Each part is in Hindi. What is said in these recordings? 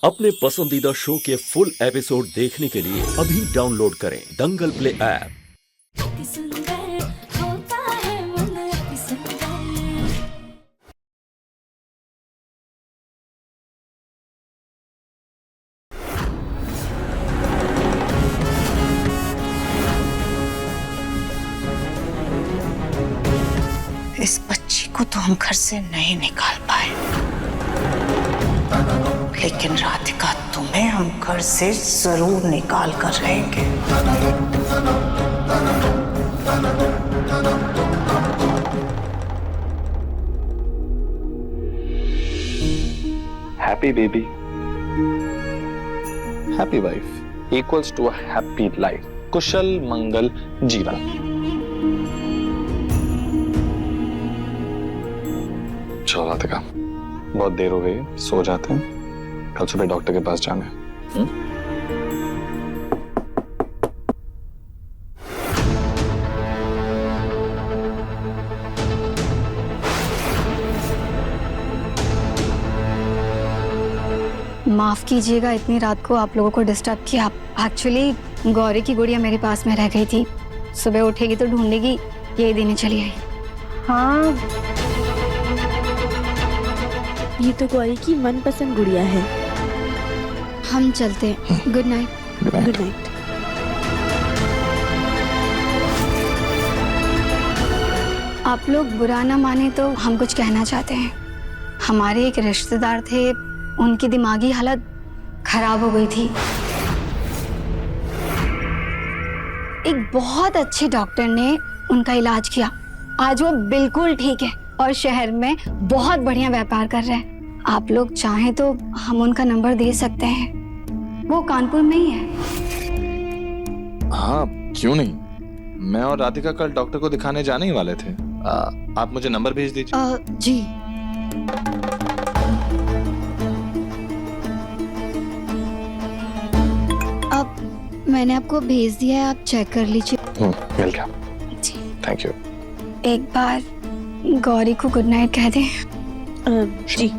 अपने पसंदीदा शो के फुल एपिसोड देखने के लिए अभी डाउनलोड करें दंगल प्ले ऐप। इस बच्ची को तो हम घर से नहीं निकाल पाए, लेकिन राधिका तुम्हें हम घर से जरूर निकाल कर रहेंगे। Happy baby, happy wife equals to a happy life. कुशल मंगल जीवन। चलो राधिका, बहुत देर हो गई है, सो जाते हैं, कल सुबह डॉक्टर के पास जाना है। माफ कीजिएगा इतनी रात को आप लोगों को डिस्टर्ब किया। एक्चुअली गौरी की गुड़िया मेरे पास में रह गई थी, सुबह उठेगी तो ढूंढेगी, यही देने चली आई। हाँ, ये तो गौरी की मनपसंद गुड़िया है। हम चलते हैं। Good night. Good night. आप लोग बुरा ना माने तो हम कुछ कहना चाहते हैं। हमारे एक रिश्तेदार थे, उनकी दिमागी हालत खराब हो गई थी। एक बहुत अच्छे डॉक्टर ने उनका इलाज किया, आज वो बिल्कुल ठीक है और शहर में बहुत बढ़िया व्यापार कर रहे हैं। आप लोग चाहें तो हम उनका नंबर दे सकते हैं, वो कानपुर में ही है। हाँ, क्यों नहीं, मैं और राधिका कल डॉक्टर को दिखाने जाने ही वाले थे। आप मुझे नंबर भेज दीजिए। जी। अब मैंने आपको भेज दिया है, आप चेक कर लीजिए। मिल गया। जी। Thank you. एक बार गौरी को गुड नाइट कह दें। जी।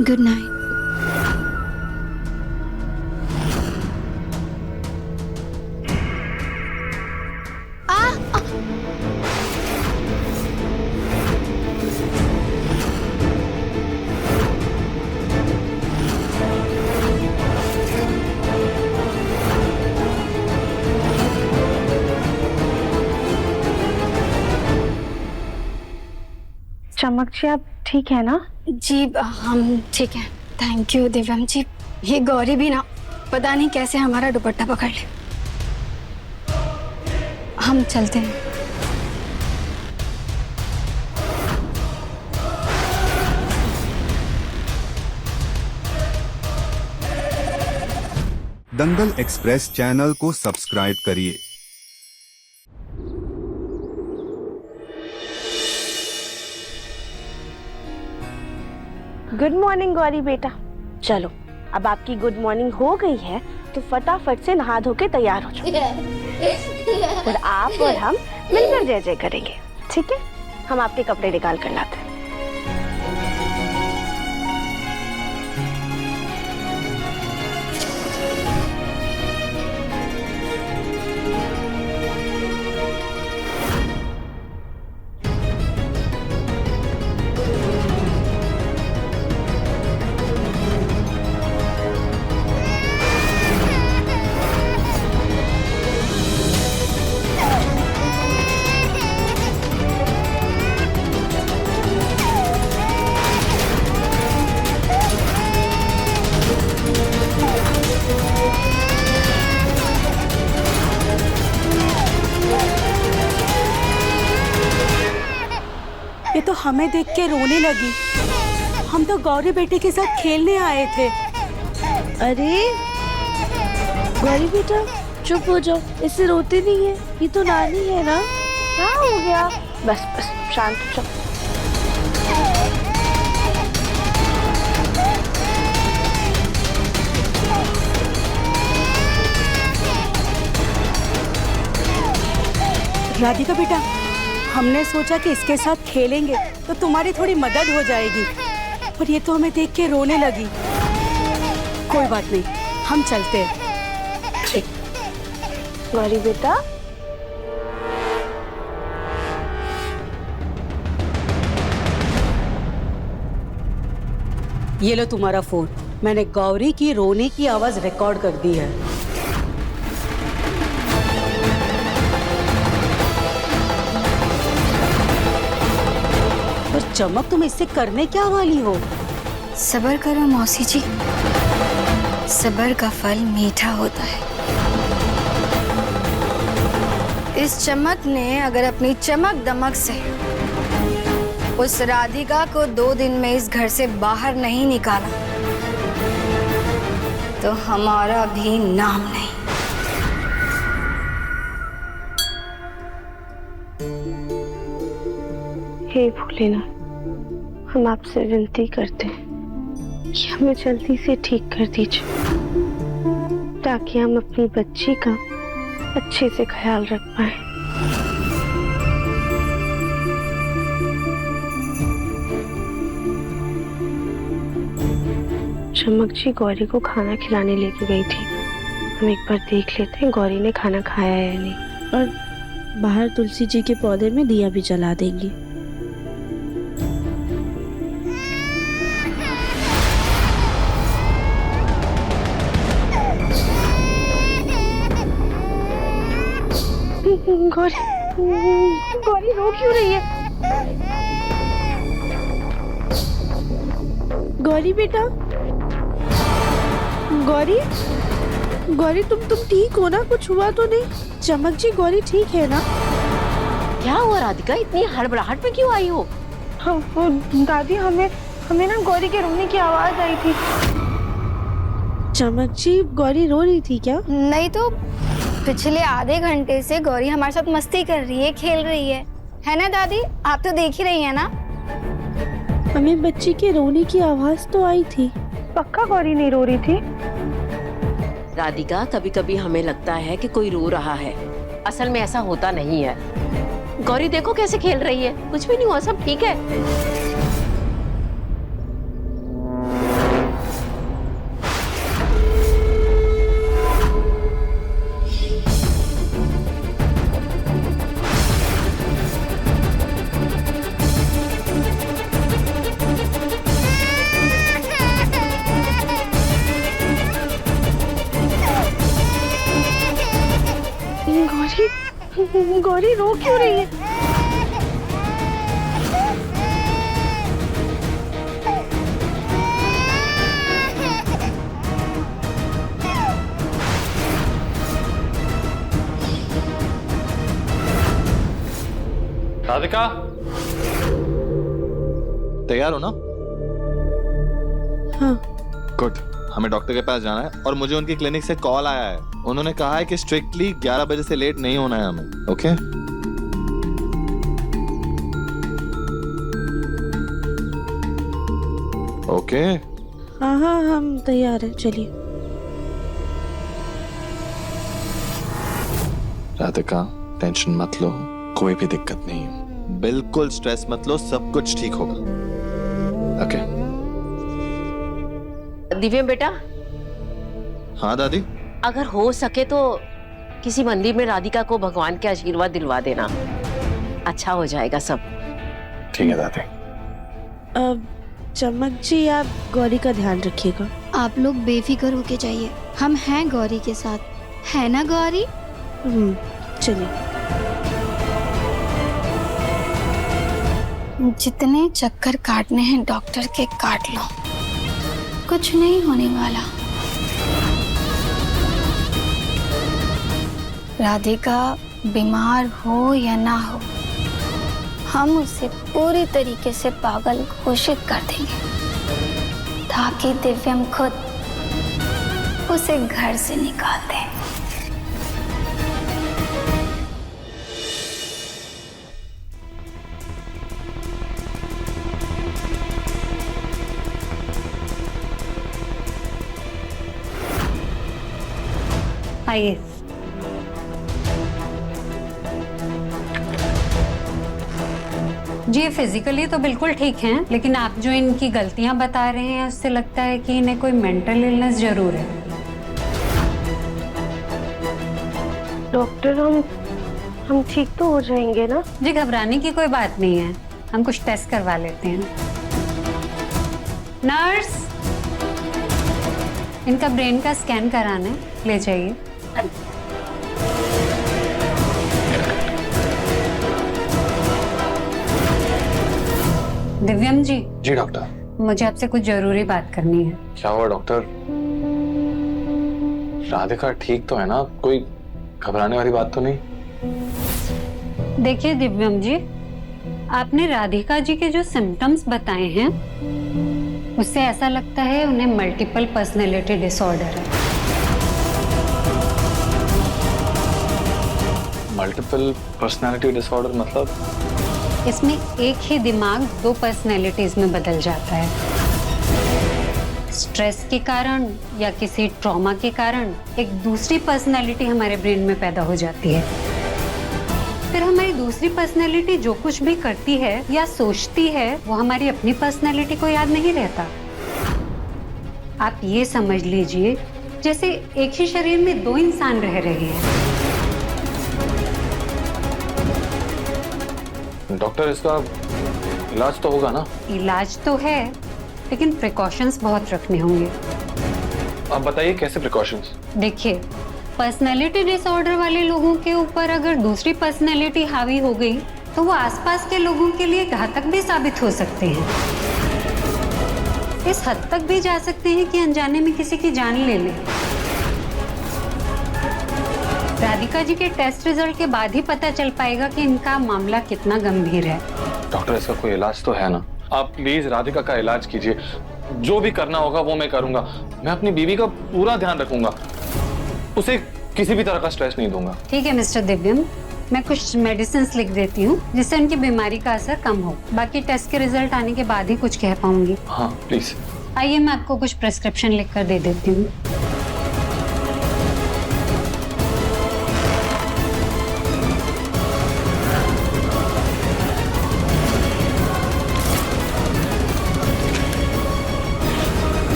Good night. चमक जी, आप ठीक है ना? जी हम ठीक हैं, थैंक यू दिव्यम जी। ये गौरी भी ना पता नहीं कैसे हमारा दुपट्टा पकड़ ले। हम चलते हैं। दंगल एक्सप्रेस चैनल को सब्सक्राइब करिए। गुड मॉर्निंग गौरी बेटा। चलो, अब आपकी गुड मॉर्निंग हो गई है तो फटाफट से नहा धो के तैयार हो जाओ। और आप और हम मिलकर जय जय करेंगे, ठीक है? हम आपके कपड़े निकाल कर लाते हैं। ये तो हमें देख के रोने लगी। हम तो गौरी बेटे के साथ खेलने आए थे। अरे गौरी बेटा चुप हो जाओ, इससे रोते नहीं है, ये तो नानी है ना। क्या हो गया? बस बस शांत हो जाओ। राधिका बेटा, हमने सोचा कि इसके साथ खेलेंगे तो तुम्हारी थोड़ी मदद हो जाएगी, पर ये तो हमें देख के रोने लगी। कोई बात नहीं, हम चलते हैं। ठीक। गौरी बेटा, ये लो तुम्हारा फोन। मैंने गौरी की रोने की आवाज रिकॉर्ड कर दी है। पर चमक, तुम इससे करने क्या वाली हो? सब्र करो मौसी जी, सब्र का फल मीठा होता है। इस चमक ने अगर अपनी चमक दमक से उस राधिका को 2 दिन में इस घर से बाहर नहीं निकाला तो हमारा भी नाम नहीं। हे भोलेनाथ, हम आपसे विनती करते हैं कि हमें जल्दी से ठीक कर दीजिए ताकि हम अपनी बच्ची का अच्छे से ख्याल रख पाए। चमक जी गौरी को खाना खिलाने लेके गई थी। हम एक बार देख लेते हैं गौरी ने खाना खाया है या नहीं। और बाहर तुलसी जी के पौधे में दिया भी जला देंगी। गौरी रो क्यों रही है? गौरी बेटा, गौरी गौरी, तुम ठीक हो ना? कुछ हुआ तो नहीं? चमक जी, गौरी ठीक है ना? क्या हुआ राधिका, इतनी हड़बड़ाहट में क्यों आई हो? दादी, हमें ना गौरी के रोने की आवाज आई थी। चमक जी, गौरी रो रही थी क्या? नहीं तो पिछले आधे घंटे से गौरी हमारे साथ मस्ती कर रही है, खेल रही है ना दादी? आप तो देख ही रही है ना। हमें बच्ची के रोने की आवाज तो आई थी। पक्का गौरी नहीं रो रही थी? राधिका, कभी कभी हमें लगता है कि कोई रो रहा है, असल में ऐसा होता नहीं है। गौरी देखो कैसे खेल रही है, कुछ भी नहीं हुआ, सब ठीक है। गौरी रो क्यों रही है? राधिका, तैयार हो ना? हाँ। गुड। हमें डॉक्टर के पास जाना है और मुझे उनकी क्लिनिक से कॉल आया है। उन्होंने कहा है कि स्ट्रिक्टली 11 बजे से लेट नहीं होना है हमें। ओके? ओके? हाँ हाँ, हम तैयार हैं, चलिए। राधिका, टेंशन मत लो, कोई भी दिक्कत नहीं है। बिल्कुल स्ट्रेस मत लो, सब कुछ ठीक होगा। ओके? दिव्य बेटा, हाँ दादी? अगर हो सके तो किसी मंदिर में राधिका को भगवान के आशीर्वाद दिलवा देना, अच्छा हो जाएगा सब। ठीक है दादी। अब चमक जी, आप गौरी का ध्यान रखिएगा। आप लोग बेफिक्र होके जाइए, हम हैं गौरी के साथ, है ना गौरी? चलिए। जितने चक्कर काटने हैं डॉक्टर के काट लो, कुछ नहीं होने वाला। राधिका बीमार हो या ना हो, हम उसे पूरी तरीके से पागल घोषित कर देंगे ताकि दिव्यम खुद उसे घर से निकाल दे। आइए। जी फिजिकली तो बिल्कुल ठीक हैं, लेकिन आप जो इनकी गलतियां बता रहे हैं उससे लगता है कि इन्हें कोई मेंटल इलनेस जरूर है। डॉक्टर हम ठीक तो हो जाएंगे ना? जी घबराने की कोई बात नहीं है, हम कुछ टेस्ट करवा लेते हैं। नर्स, इनका ब्रेन का स्कैन कराना है, ले जाइए। दिव्यम जी। जी डॉक्टर। मुझे आपसे कुछ जरूरी बात करनी है। क्या हुआ डॉक्टर? राधिका ठीक तो है ना? कोई घबराने वाली बात तो नहीं? देखिए दिव्यम जी, आपने राधिका जी के जो सिम्टम्स बताए हैं उससे ऐसा लगता है उन्हें मल्टीपल पर्सनैलिटी डिसऑर्डर है। मल्टीपल पर्सनैलिटी डिसऑर्डर मतलब? इसमें एक ही दिमाग 2 पर्सनैलिटीज में बदल जाता है। स्ट्रेस के कारण या किसी ट्रॉमा के कारण एक दूसरी पर्सनैलिटी हमारे ब्रेन में पैदा हो जाती है। फिर हमारी दूसरी पर्सनैलिटी जो कुछ भी करती है या सोचती है वो हमारी अपनी पर्सनैलिटी को याद नहीं रहता। आप ये समझ लीजिए जैसे एक ही शरीर में 2 इंसान रह रहे हैं। डॉक्टर इसका इलाज तो होगा ना? इलाज तो है, लेकिन प्रिकॉशंस बहुत रखने होंगे। आप बताइए कैसे प्रिकॉशंस? देखिए, पर्सनैलिटी डिसऑर्डर वाले लोगों के ऊपर अगर दूसरी पर्सनैलिटी हावी हो गई तो वो आसपास के लोगों के लिए घातक भी साबित हो सकते हैं। इस हद तक भी जा सकते हैं कि अनजाने में किसी की जान ले लें। राधिका जी के टेस्ट रिजल्ट के बाद ही पता चल पाएगा कि इनका मामला कितना गंभीर है। डॉक्टर इसका कोई इलाज तो है ना? आप प्लीज राधिका का इलाज कीजिए, जो भी करना होगा वो मैं करूंगा। मैं अपनी बीवी का पूरा ध्यान रखूंगा, उसे किसी भी तरह का स्ट्रेस नहीं दूंगा। ठीक है मिस्टर दिव्यम, मैं कुछ मेडिसिन लिख देती हूँ जिससे उनकी बीमारी का असर कम हो। बाकी टेस्ट के रिजल्ट आने के बाद ही कुछ कह पाऊंगी। हाँ प्लीज। आइए मैं आपको कुछ प्रिस्क्रिप्शन लिख कर दे देती हूँ।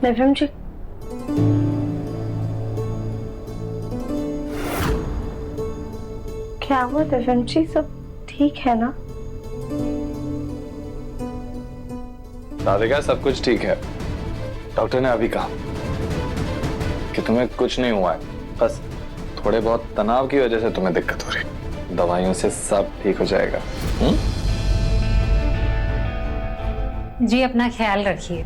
दिव्यम जी, क्या हुआ दिव्यम जी? सब ठीक है ना? राधिका सब कुछ ठीक है। डॉक्टर ने अभी कहा कि तुम्हें कुछ नहीं हुआ है, बस थोड़े बहुत तनाव की वजह से तुम्हें दिक्कत हो रही। दवाइयों से सब ठीक हो जाएगा। जी अपना ख्याल रखिए।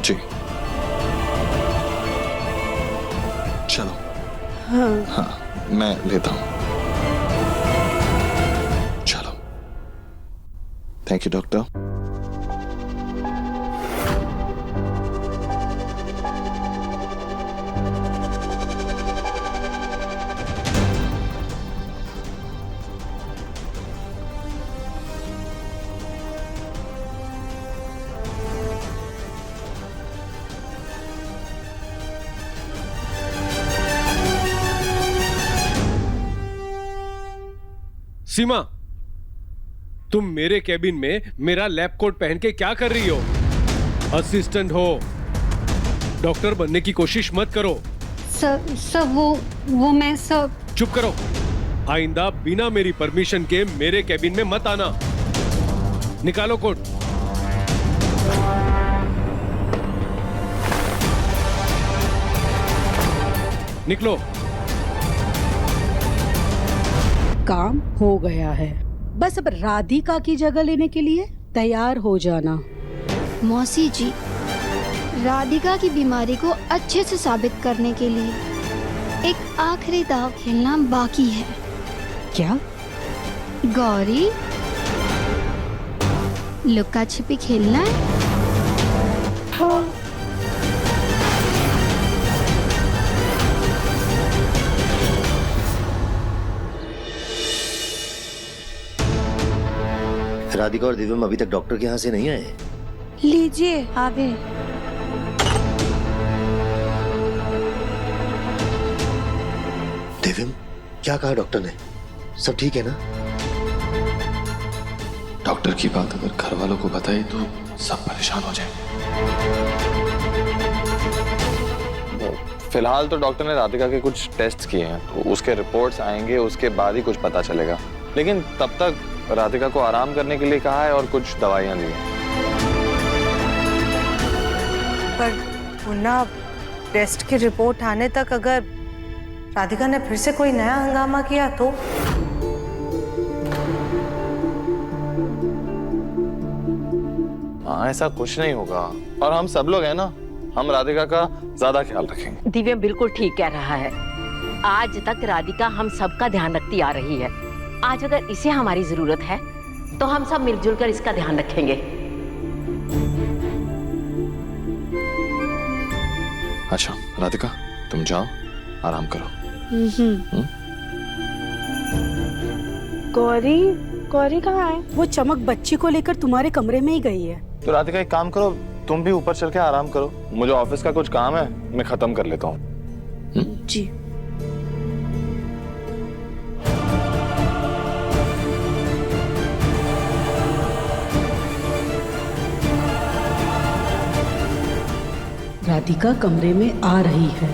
जी चलो। हाँ मैं लेता हूँ। चलो। Thank you doctor. सीमा, तुम मेरे केबिन में मेरा लैब कोट पहन के क्या कर रही हो? असिस्टेंट हो, डॉक्टर बनने की कोशिश मत करो। सर वो मैं सर। चुप करो। आइंदा बिना मेरी परमिशन के मेरे केबिन में मत आना। निकालो कोट। निकलो। काम हो गया है, बस अब राधिका की जगह लेने के लिए तैयार हो जाना। मौसी जी, राधिका की बीमारी को अच्छे से साबित करने के लिए एक आखिरी दाव खेलना बाकी है। क्या? गौरी, लुका छिपी खेलना है? हाँ। राधिका और दिव्यम अभी तक डॉक्टर के यहाँ से नहीं आए? लीजिए आ गए। दिव्यम, क्या कहा डॉक्टर ने? सब ठीक है ना? डॉक्टर की बात अगर घर वालों को बताई तो सब परेशान हो जाएंगे। फिलहाल तो डॉक्टर ने राधिका के कुछ टेस्ट किए हैं, तो उसके रिपोर्ट्स आएंगे, उसके बाद ही कुछ पता चलेगा। लेकिन तब तक राधिका को आराम करने के लिए कहा है और कुछ दवाइयां दी हैं। पर पुनः टेस्ट की रिपोर्ट आने तक अगर राधिका ने फिर से कोई नया हंगामा किया तो? हाँ, ऐसा कुछ नहीं होगा और हम सब लोग हैं ना, हम राधिका का ज्यादा ख्याल रखेंगे। दिव्या बिल्कुल ठीक कह रहा है। आज तक राधिका हम सबका ध्यान रखती आ रही है। आज अगर इसे हमारी जरूरत है तो हम सब मिलजुल कर इसका ध्यान रखेंगे। अच्छा राधिका, तुम जाओ, आराम करो। गौरी, गौरी कहाँ है? वो चमक बच्ची को लेकर तुम्हारे कमरे में ही गई है। तो राधिका एक काम करो, तुम भी ऊपर चल के आराम करो। मुझे ऑफिस का कुछ काम है, मैं खत्म कर लेता हूँ। जी। राधिका कमरे में आ रही है।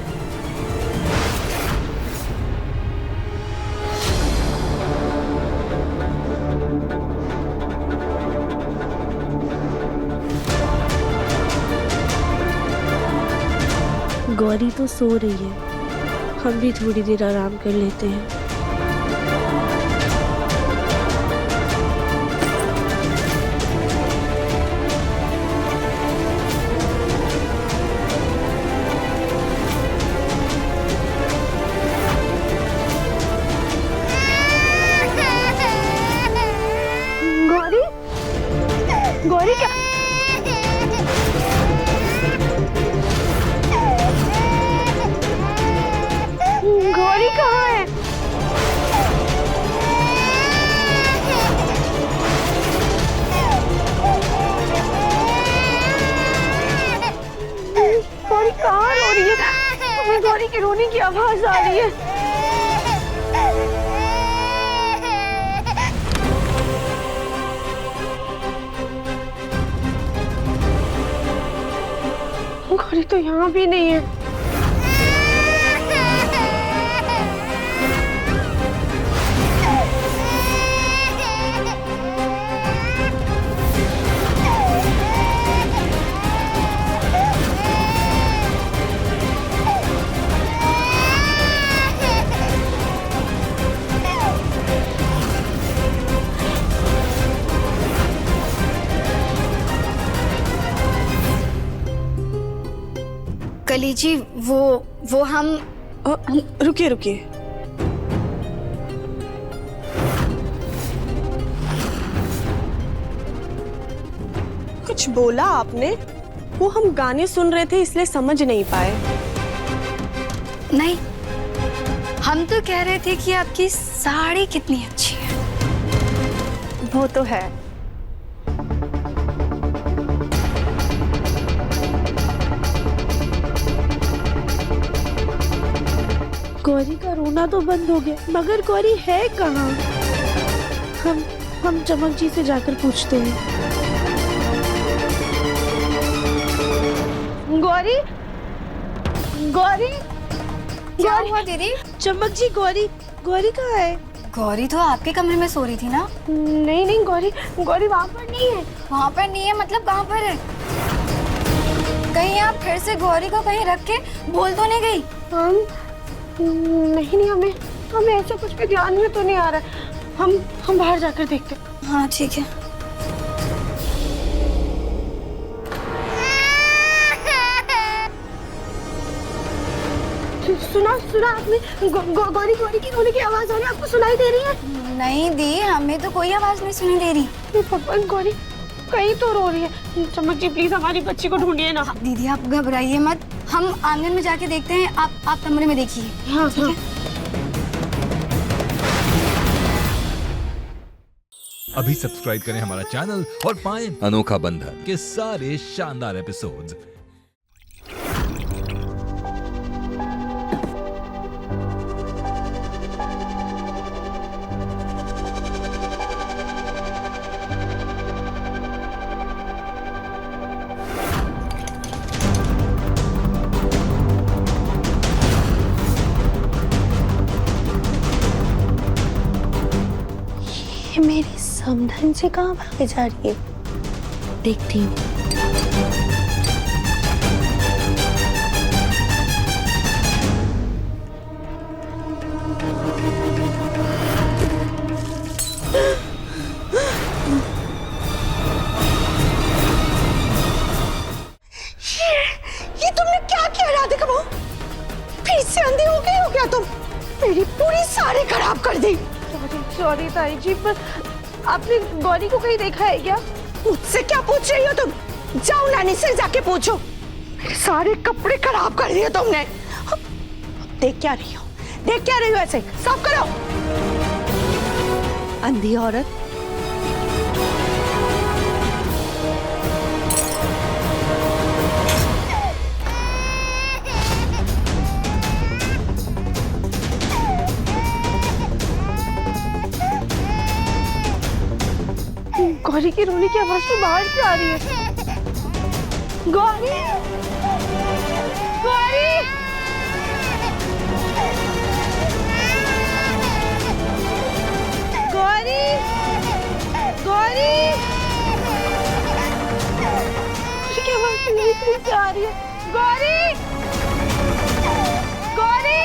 गौरी तो सो रही है, हम भी थोड़ी देर आराम कर लेते हैं। गौरी, गौरी क्या? गौरी कहाँ है? गौरी कहाँ रो रही है? हमें गौरी की रोने की आवाज आ रही है। गौरी तो यहाँ भी नहीं है। कली जी, वो हम रुकिए रुकिए। कुछ बोला आपने? वो हम गाने सुन रहे थे इसलिए समझ नहीं पाए। नहीं, हम तो कह रहे थे कि आपकी साड़ी कितनी अच्छी है। वो तो है। गौरी का रोना तो बंद हो गया, मगर गौरी है कहाँ? हम चमक जी से जाकर पूछते हैं। गौरी, गौरी, क्या हुआ दीदी? चमक जी, गौरी कहाँ है? गौरी तो आपके कमरे में सो रही थी ना? नहीं नहीं, गौरी वहाँ पर नहीं है। वहाँ पर नहीं है मतलब कहाँ पर है? कहीं आप फिर से गौरी को कहीं रख के बोल तो नहीं गई? नहीं, हमें ऐसा कुछ भी ध्यान में तो नहीं आ रहा है। हम बाहर जाकर देखते हैं। हाँ ठीक है। सुना आपने? गौरी की रोने की आवाज आ रही है, आपको सुनाई दे रही है? नहीं दी, हमें तो कोई आवाज नहीं सुनाई दे रही। भगवान, गौरी कहीं तो रो रही है। चमक जी प्लीज हमारी बच्ची को ढूंढिए ना। दीदी आप घबराइए मत, हम आंगन में जाके देखते हैं। आप कमरे में देखिए। हाँ ठीक है। अभी सब्सक्राइब करें हमारा चैनल और पाएं अनोखा बंधन के सारे शानदार एपिसोड्स। मेरी समधन से कहाँ भागे जा रही है? देखती हूँ। ये तुमने क्या किया राधिका बहू? फिर से अंधी हो गई हो क्या तुम? मेरी पूरी साड़ी खराब कर दी। सॉरी ताई जी, पर आपने गौरी को कहीं देखा है क्या? मुझसे क्या पूछ रही हो तुम? जाओ नानी से जाके पूछो। मेरे सारे कपड़े खराब कर दिए तुमने। देख क्या रही हो? देख क्या रही हो? ऐसे साफ करो। अंधी औरत। गौरी की रोने की आवाज तो बाहर से आ रही है। गौरी, गौरी, गौरी, गौरी, की आवाज तो मेरी तरफ से आ रही है। गौरी, गौरी।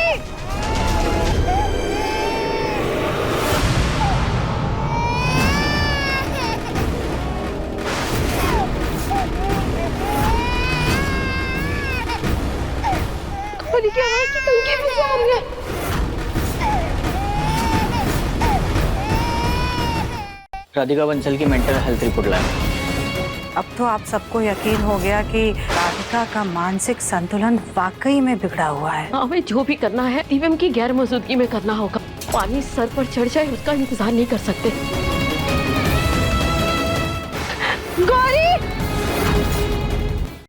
गौरी की आवाज तो टंकी में से आ रही है। राधिका बंसल की मेंटल हेल्थ रिपोर्ट लाए। अब तो आप सबको यकीन हो गया कि राधिका का मानसिक संतुलन वाकई में बिगड़ा हुआ है। हमें जो भी करना है दिव्यम की गैर मौजूदगी में करना होगा। पानी सर पर चढ़ जाए उसका इंतजार नहीं कर सकते। गौरी,